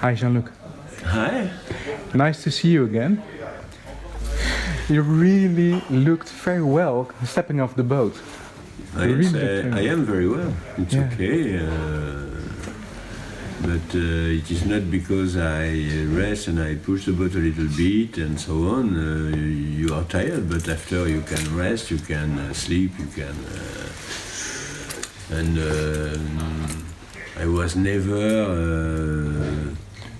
Hi, Jean Luc. Hi. Nice to see you again. You really looked very well stepping off the boat. I am very well. It's okay. But it is not because I rest and I push the boat a little bit and so on. You are tired, but after you can rest, you can sleep, you can... I was never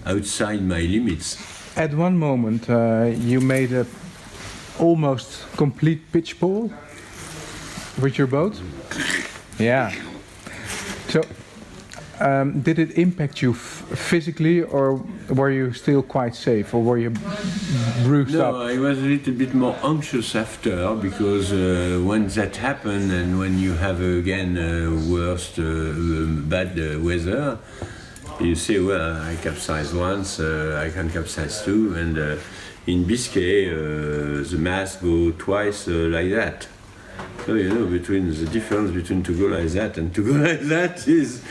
outside my limits. At one moment, you made a almost complete pitch pole with your boat. Yeah. So, did it impact you physically, or were you still quite safe, or were you bruised up? No, I was a little bit more anxious after, because when that happened and when you have again bad weather, you say, well, I capsized once, I can capsize too, and in Biscay the mast go twice like that. So you know, between the difference between to go like that and to go like that is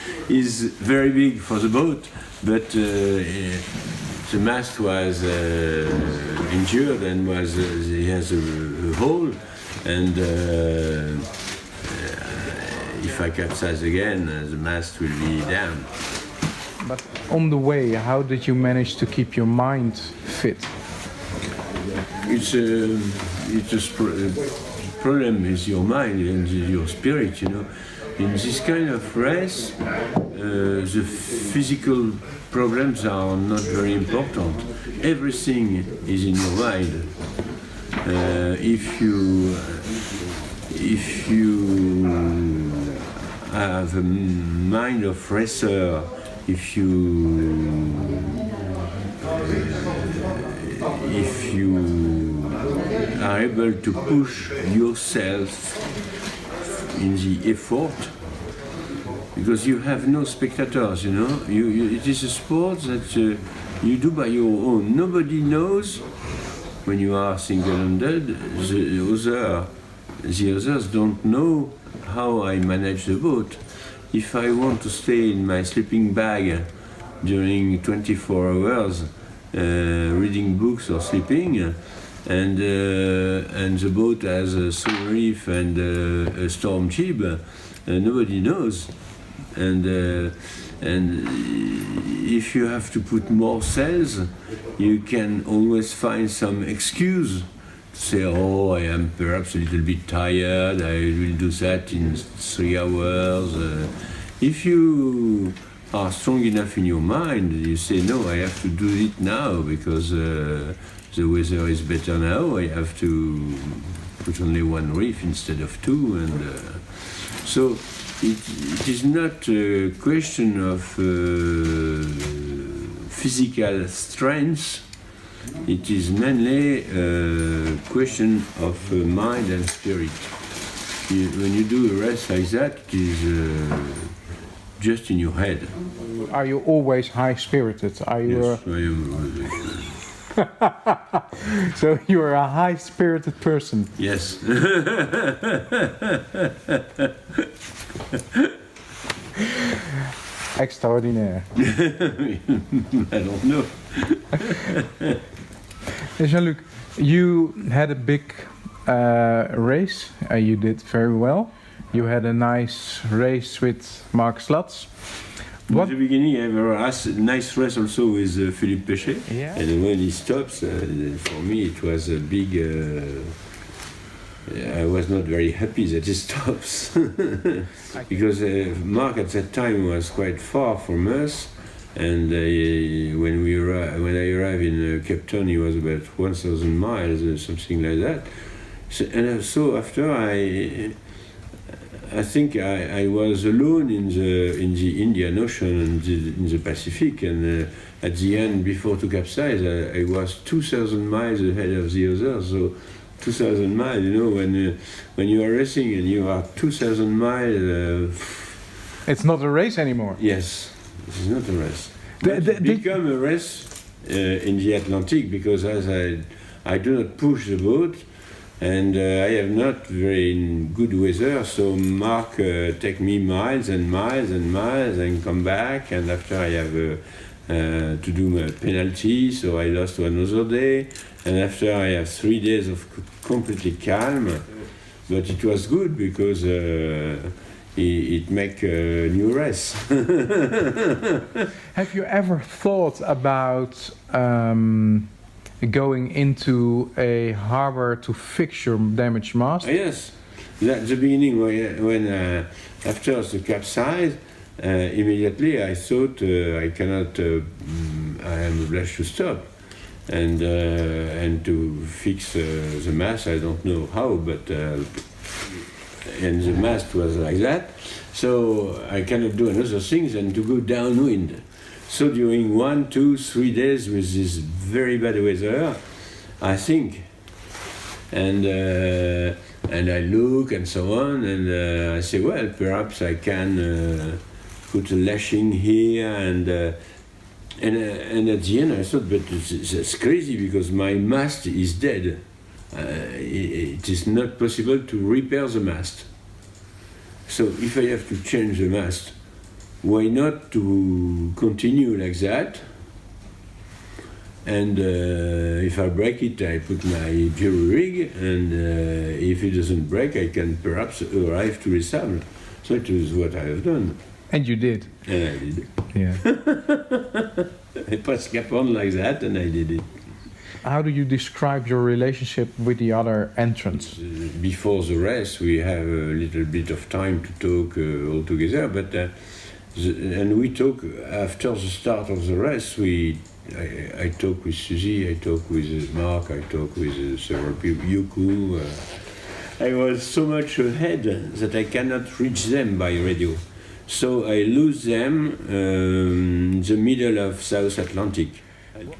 very big for the boat. But the mast was injured and he has a hole, and if I capsize again, the mast will be down. But on the way, how did you manage to keep your mind fit? It's problem is your mind and your spirit, you know. In this kind of race, the physical problems are not very important. Everything is in your mind. If you have a mind of racer, if you are able to push yourself in the effort, because you have no spectators, you know. It is a sport that you do by your own. Nobody knows when you are single-handed. The others don't know how I manage the boat. If I want to stay in my sleeping bag during 24 hours, reading books or sleeping, and the boat has a swim reef and a storm jib, nobody knows. And if you have to put more sails, you can always find some excuse to say, oh, I am perhaps a little bit tired, I will do that in 3 hours. If you are strong enough in your mind, you say, no, I have to do it now because the weather is better now, I have to put only one reef instead of two. And so it is not a question of physical strength, it is mainly a question of mind and spirit. When you do a race like that, it is just in your head. Are you always high-spirited? Are you? Yes, I am. So you are a high-spirited person. Yes. Extraordinaire. I don't know. Jean Luc, you had a big race. You did very well. You had a nice race with Mark Slats. At the beginning, I have a nice race also with Philippe Péchet. Yeah. And when he stops, for me it was a big... I was not very happy that he stops. Because Mark at that time was quite far from us. And when I arrived in Cape Town, he was about 1,000 miles or something like that. So after I think I was alone in the Indian Ocean and in the Pacific, and at the end, before to capsize, I was 2,000 miles ahead of the others. So 2,000 miles, you know, when you are racing and you are 2,000 miles. It's not a race anymore. Yes, it is not a race. It became a race in the Atlantic because as I do not push the boat. And I have not very good weather, so Mark take me miles and miles and miles and come back, and after I have to do my penalty, so I lost another day. And after I have 3 days of completely calm, but it was good because it make a new race. Have you ever thought about going into a harbor to fix your damaged mast? Yes, at the beginning when after the capsize, immediately I thought I cannot, I am obliged to stop and to fix the mast. I don't know how, but and the mast was like that. So I cannot do another thing than to go downwind. So during 1, 2, 3 days with this very bad weather, I think, and I look and so on, and I say, well, perhaps I can put a lashing here, and at the end I thought, but that's crazy because my mast is dead. It is not possible to repair the mast. So if I have to change the mast, why not to continue like that? And if I break it, I put my jury rig, and if it doesn't break, I can perhaps arrive to Resable. So it is what I have done. And you did. And I did. Yeah. I pressed Capon like that, and I did it. How do you describe your relationship with the other entrants? Before the race, we have a little bit of time to talk all together, but and we talk after the start of the race. I talk with Suzy, I talk with Mark, I talk with several people, Yuku. I was so much ahead that I cannot reach them by radio. So I lose them in the middle of South Atlantic.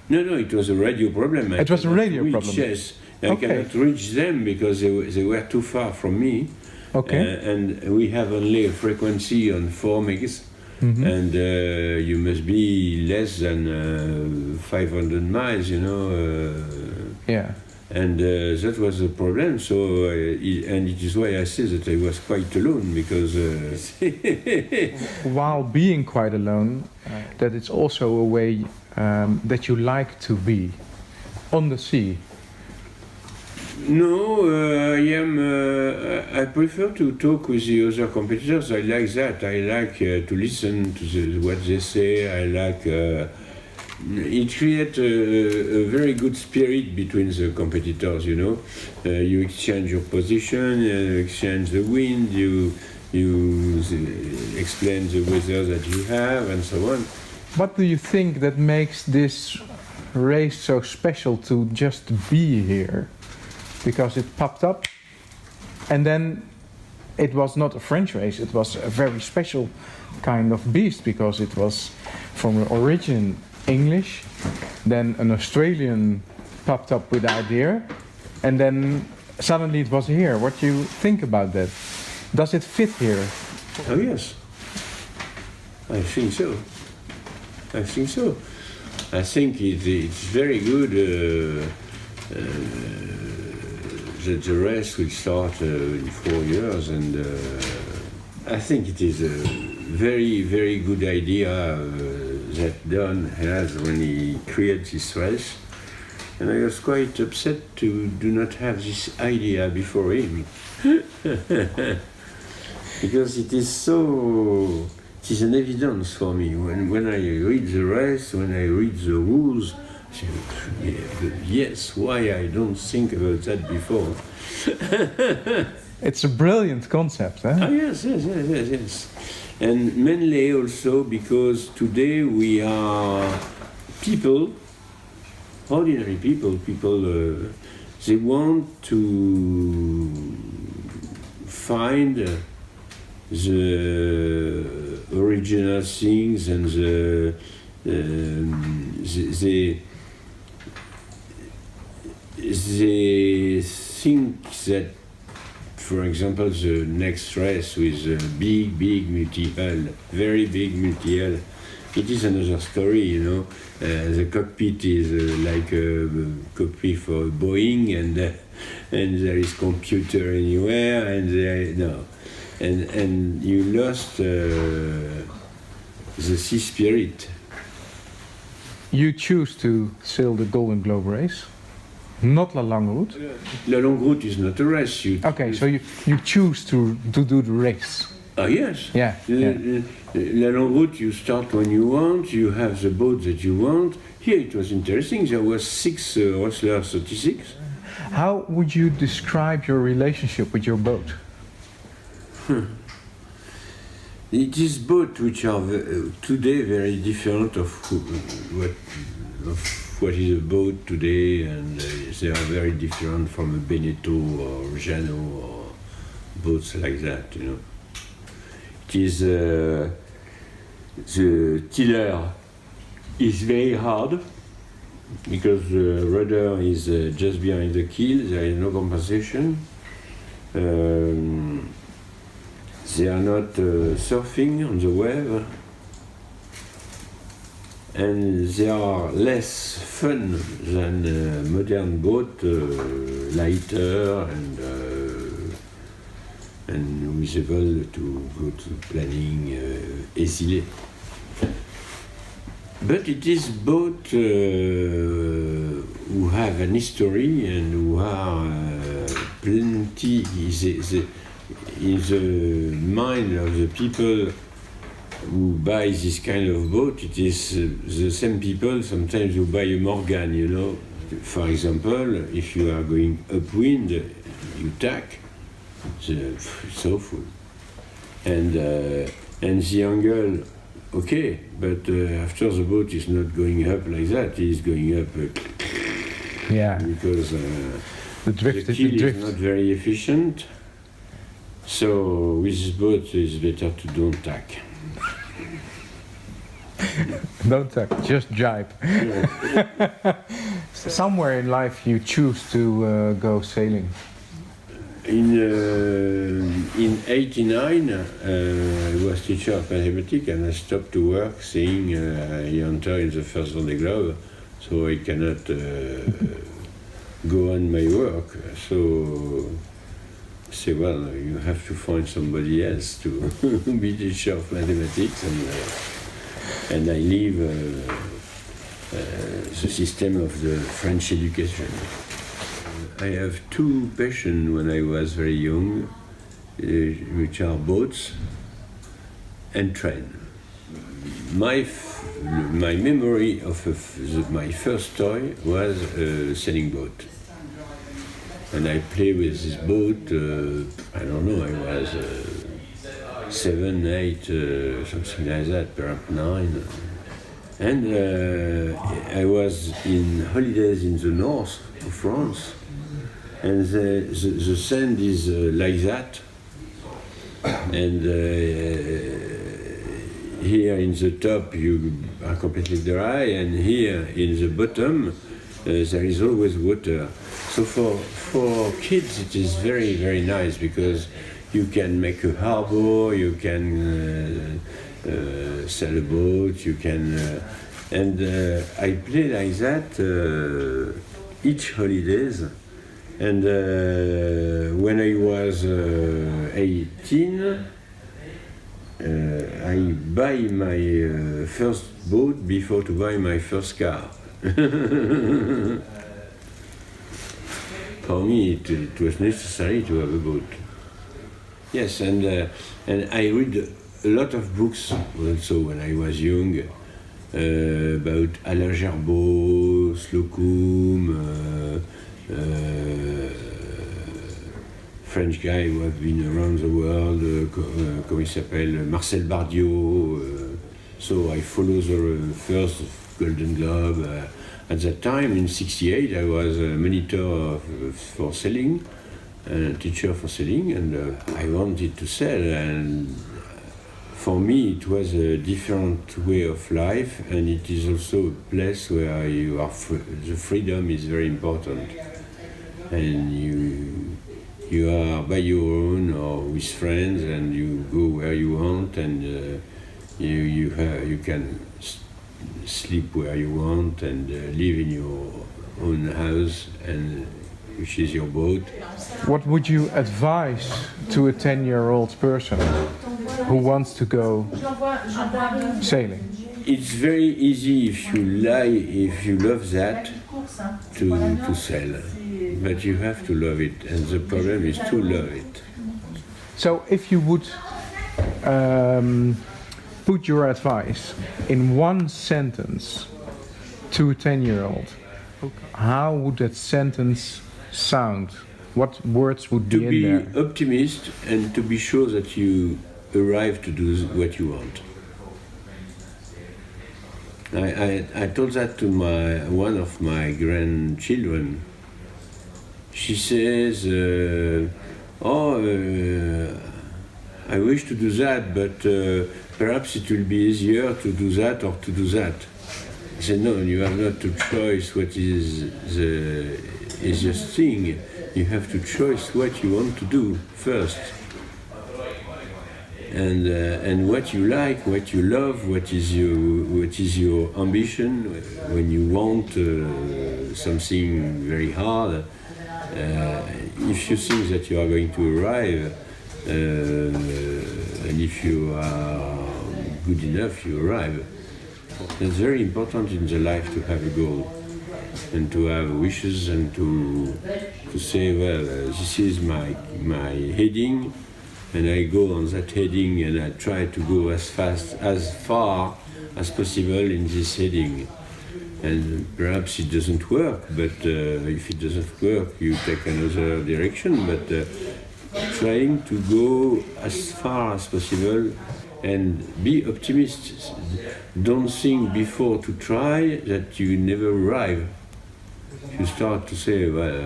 No, it was a radio problem. It was a radio problem? Yes. I cannot reach them because they were too far from me. Okay. And we have only a frequency on 4 megs. Mm-hmm. And you must be less than 500 miles, you know. Yeah. And that was the problem. So, and it is why I say that I was quite alone, because while being quite alone, that it's also a way that you like to be on the sea. No, I prefer to talk with the other competitors. I like that. I like to listen to what they say. I like. It creates a very good spirit between the competitors. You know, you exchange your position, you exchange the wind, you explain the weather that you have, and so on. What do you think that makes this race so special to just be here? Because it popped up, and then it was not a French race, it was a very special kind of beast, because it was from origin English, then an Australian popped up with the idea, and then suddenly it was here. What do you think about that? Does it fit here? Oh yes, I think so. I think so. I think it's very good that the race will start in 4 years, and I think it is a very, very good idea that Don has when he created this race. And I was quite upset to do not have this idea before him. Because it is an evidence for me. When I read the race, when I read the rules, I say, yes, why I don't think about that before? It's a brilliant concept, eh? Oh, yes. And mainly also because today we are people, ordinary people, they want to find the original things, and they think that, for example, the next race with a big multi-hull, very big multi-hull, it is another story, you know. The cockpit is like a cockpit for Boeing, and there is computer anywhere, and you lost the sea spirit. you choose to sail the Golden Globe race, not La Longue Route. La Longue Route is not a race. Okay, so you choose to do the race. Yes. Yeah. La Longue Route, you start when you want, you have the boat that you want. Here it was interesting, there were 6 wrestlers, 36. How would you describe your relationship with your boat? It is boats which are today very different of what is a boat today, and they are very different from a Beneteau or Jeannot or boats like that, you know. It is the tiller is very hard because the rudder is just behind the keel. There is no compensation. They are not surfing on the wave, and they are less fun than modern boat, lighter and visible to go to planning easily. But it is boat who have an history and who are plenty in the mind of the people who buy this kind of boat. It is the same people sometimes who buy a Morgan, you know. For example, if you are going upwind, you tack. It's awful. And the angle, okay, but after the boat is not going up like that, it is going up because the drift is not very efficient. So with this boat, it's better to don't tack. Don't tack, just jibe. Somewhere in life you choose to go sailing. In '89, I was teacher of mathematics and I stopped to work, saying I enter in the first Vendée Globe, so I cannot go on my work. So I say, well, you have to find somebody else to be teacher of mathematics, and I leave the system of the French education. I have 2 passions when I was very young, which are boats and train. My memory of my first toy was a sailing boat. And I played with this boat, I don't know, I was 7, 8, something like that, perhaps 9. And I was in holidays in the north of France, and the sand is like that, and here in the top you are completely dry, and here in the bottom there is always water. So for kids it is very, very nice because you can make a harbor, you can sail a boat, you can and I play like that each holidays. And when I was 18, I buy my first boat before to buy my first car. For me, it was necessary to have a boat. Yes, and I read a lot of books also when I was young about Alain Gerbaud, Slocum, French guy who have been around the world, comment il s'appelle, Marcel Bardiot. So I follow the first Golden Globe. At that time, in '68, I was a monitor for sailing, a teacher for sailing, and I wanted to sail. And for me, it was a different way of life, and it is also a place where you are the freedom is very important. And you are by your own or with friends, and you go where you want, and you can sleep where you want, and live in your own house, and which is your boat. What would you advise to a 10-year-old person who wants to go sailing? it's very easy if you love that to sell, but you have to love it, and the problem is to love it. So if you would put your advice in one sentence to a 10-year-old, how would that sentence sound? What words would be in there? To be optimist and to be sure that you arrive to do what you want. I told that to one of my grandchildren. She says, I wish to do that, but perhaps it will be easier to do that or to do that. I said, no, you have not to choose what is the easiest thing. You have to choose what you want to do first. And what you like, what you love, what is your ambition when you want something very hard. If you think that you are going to arrive, and if you are good enough, you arrive. It's very important in the life to have a goal and to have wishes and to say, well, this is my heading, and I go on that heading and I try to go as far as possible in this heading. And perhaps it doesn't work, but if it doesn't work, you take another direction, but trying to go as far as possible and be optimistic. Don't think before to try that you never arrive. If you start to say, well,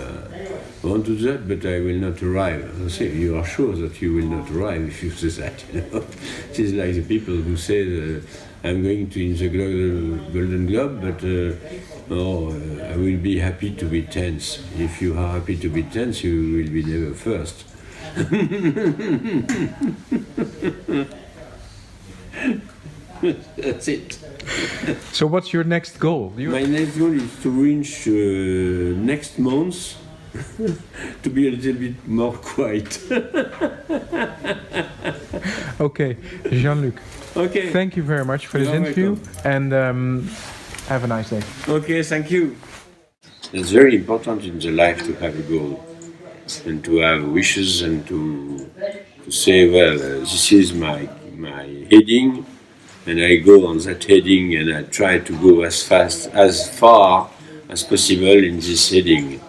I want to do that, but I will not arrive. I say, you are sure that you will not arrive if you say that. You know? It is like the people who say, I'm going to in the Golden Globe, but I will be happy to be 10th. If you are happy to be 10th, you will be never first. That's it. So what's your next goal? My next goal is to reach next month to be a little bit more quiet. Okay, Jean-Luc. Okay. Thank you very much for this interview, and have a nice day. Okay, thank you. It's very important in the life to have a goal and to have wishes and to say, well, this is my heading, and I go on that heading and I try to go as far as possible in this heading.